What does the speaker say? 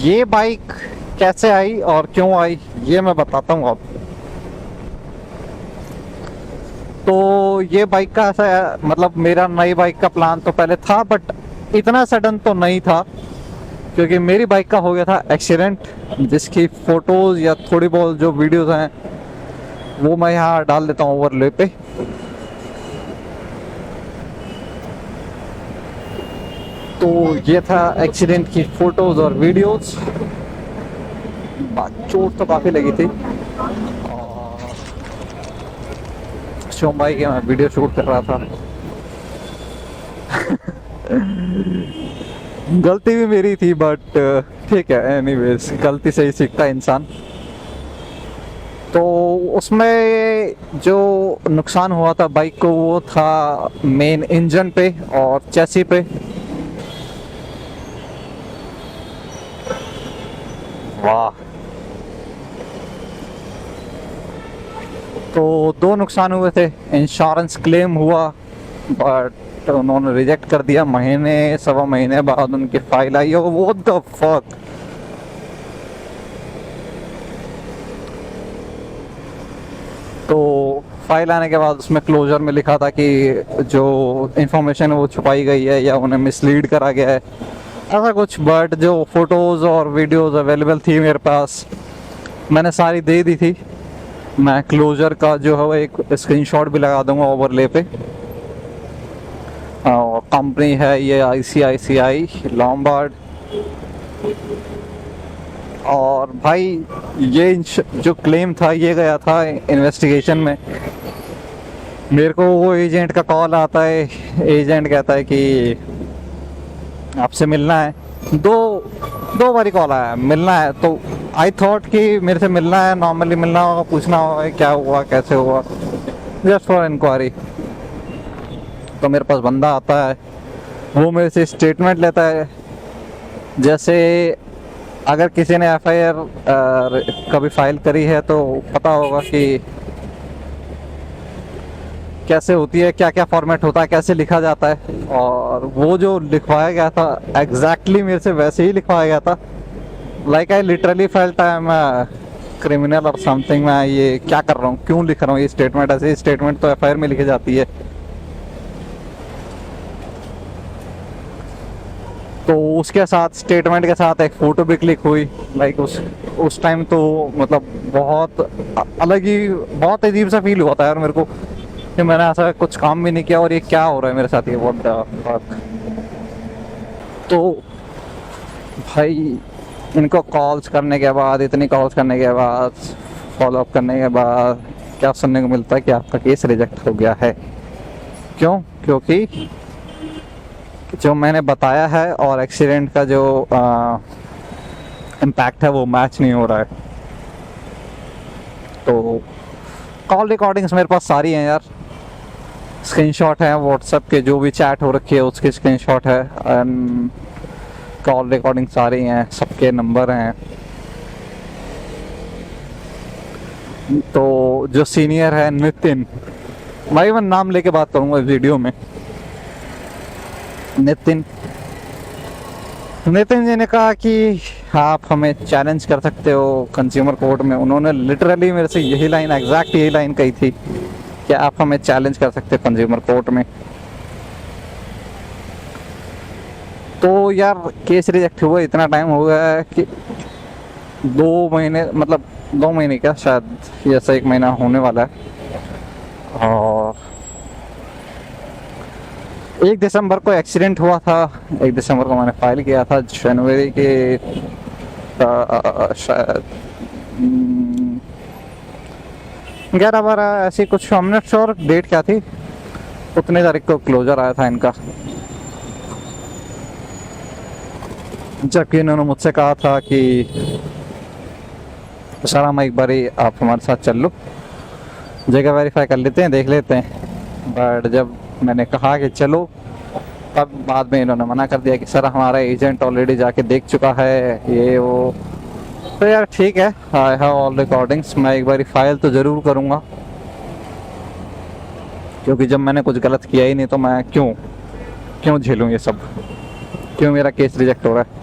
ये बाइक कैसे आई और क्यों आई ये मैं बताता हूँ आपको। तो ये बाइक का ऐसा है, मतलब मेरा नई बाइक का प्लान तो पहले था बट इतना सडन तो नहीं था, क्योंकि मेरी बाइक का हो गया था एक्सीडेंट, जिसकी फोटोज या थोड़ी बहुत जो वीडियोस हैं वो मैं यहाँ डाल देता हूँ ओवरले पे। तो ये था एक्सीडेंट की फोटोज और वीडियोस। चोट तो काफ़ी लगी थी और शोम भाई के मैं वीडियो शूट कर रहा था। गलती भी मेरी थी बट ठीक है, एनीवेज गलती से ही सीखता है इंसान। तो उसमें जो नुकसान हुआ था बाइक को वो था मेन इंजन पे और चैसी पे। वाह। तो दो नुकसान हुए थे, इंश्योरेंस क्लेम हुआ बट उन्होंने रिजेक्ट कर दिया। महीने सवा महीने बाद उनकी फाइल आई और व्हाट द फक। तो फाइल आने के बाद उसमें क्लोजर में लिखा था कि जो इंफॉर्मेशन है वो छुपाई गई है या उन्हें मिसलीड करा गया है, ऐसा कुछ। बट जो फोटोज़ और वीडियोज़ अवेलेबल थी मेरे पास मैंने सारी दे दी थी। मैं क्लोजर का जो है वो एक स्क्रीनशॉट भी लगा दूंगा ओवरले पे। और कंपनी है ये ICICI लॉम्बार्ड। और भाई ये जो क्लेम था ये गया था इन्वेस्टिगेशन में। मेरे को वो एजेंट का कॉल आता है, एजेंट कहता है कि आपसे मिलना है। दो बारी कॉल आया, मिलना है। तो आई थॉट कि मेरे से मिलना है, नॉर्मली मिलना होगा, पूछना होगा क्या हुआ कैसे हुआ, जस्ट फॉर इंक्वायरी। तो मेरे पास बंदा आता है, वो मेरे से स्टेटमेंट लेता है। जैसे अगर किसी ने FIR कभी फाइल करी है तो पता होगा कि कैसे होती है, क्या क्या फॉर्मेट होता है, कैसे लिखा जाता है। और वो जो लिखवाया गया था एग्जैक्टली मेरे से वैसे ही लिखवाया गया था। Like I literally felt I am criminal और समथिंग। मैं ये क्या कर रहा हूँ, क्यों लिख रहा हूँ ये स्टेटमेंट। ऐसे स्टेटमेंट तो FIR में लिखी जाती है। तो उसके साथ स्टेटमेंट के साथ एक फ़ोटो भी क्लिक हुई। लाइक उस टाइम तो मतलब बहुत अलग ही, बहुत अजीब सा फील हुआ था यार मेरे को कि मैंने ऐसा कुछ काम भी नहीं किया और ये क्या हो रहा है मेरे साथ, ये व्हाट द फक। तो भाई इनको कॉल्स करने के बाद, इतनी कॉल्स करने के बाद, फॉलोअप करने के बाद क्या सुनने को मिलता है कि आपका केस रिजेक्ट हो गया है। क्यों? क्योंकि जो मैंने बताया है और एक्सीडेंट का जो इम्पैक्ट है वो मैच नहीं हो रहा है। तो कॉल रिकॉर्डिंग्स मेरे पास सारी हैं यार, स्क्रीनशॉट है व्हाट्सएप के, जो भी चैट हो रखी है उसकी स्क्रीनशॉट है। कॉल रिकॉर्डिंग सारी हैं, सबके नंबर हैं। तो जो सीनियर है नितिन, भाई मैं नाम लेके बात करूंगा इस वीडियो में। नितिन जी ने कहा कि आप हमें चैलेंज कर सकते हो कंज्यूमर कोर्ट में। उन्होंने लिटरली मेरे से यही लाइन, एग्जैक्ट यही लाइन कही थी कि आप हमें चैलेंज कर सकते हो कंज्यूमर कोर्ट में। तो यार केस रिजेक्ट हुआ इतना टाइम हो गया है कि 2 महीने, मतलब 2 महीने क्या, शायद जैसा 1 महीना होने वाला है। और 1 दिसंबर को एक्सीडेंट हुआ था। 1 दिसंबर को मैंने फाइल किया था। जनवरी के शायद 11-12 ऐसी कुछ, हम नॉट श्योर डेट क्या थी, उतने तारीख को क्लोजर आया था इनका। जबकि इन्होंने मुझसे कहा था कि सर हम एक बारी आप हमारे साथ चल लो, जगह वेरीफाई कर लेते हैं, देख लेते हैं। बट जब मैंने कहा कि चलो, तब बाद में इन्होंने मना कर दिया कि सर हमारा एजेंट ऑलरेडी जाके देख चुका है, ये वो। तो यार ठीक है, आई हैव ऑल रिकॉर्डिंग्स। मैं एक बारी फाइल तो ज़रूर करूँगा, क्योंकि जब मैंने कुछ गलत किया ही नहीं तो मैं क्यों झेलूँ ये सब, क्यों मेरा केस रिजेक्ट हो रहा है।